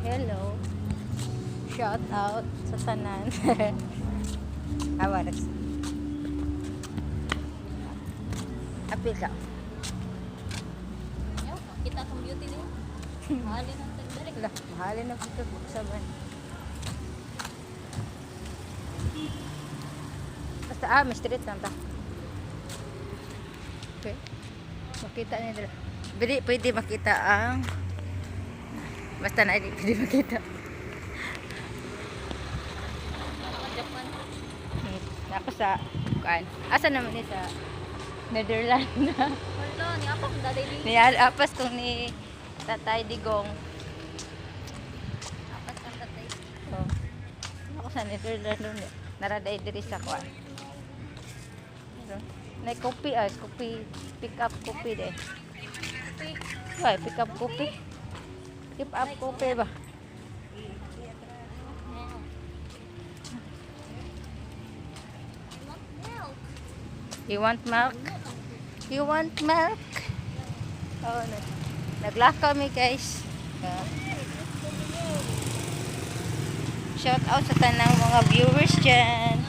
Hello. Shout out sa tanan. Awaras. Apil ka. Kita kong beauty niyo. Mahalin ang tagdari. Lah, mahalin na ito sa ban. Basta may street lang ta. Okay. Makita nila. Pwede makita ang basta na pwede makita. Mga Japan. Ako sa kuan. Asa naman ni sa Netherlands na. Wala, ni apa kung daday ni. Apas kong ni Tatay Digong. Apat kang tatay. Oh. Ako sa Netherlands doon. Naraday diri sa kuan. Na kopi kopi pick up kopi de. Ay, pick up kopi. Pick up kopi ba? You want milk? You want milk? Oh, naglakaw kami guys. Shout out sa tanang mga viewers dyan.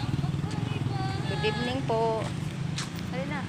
Good evening po. Halina.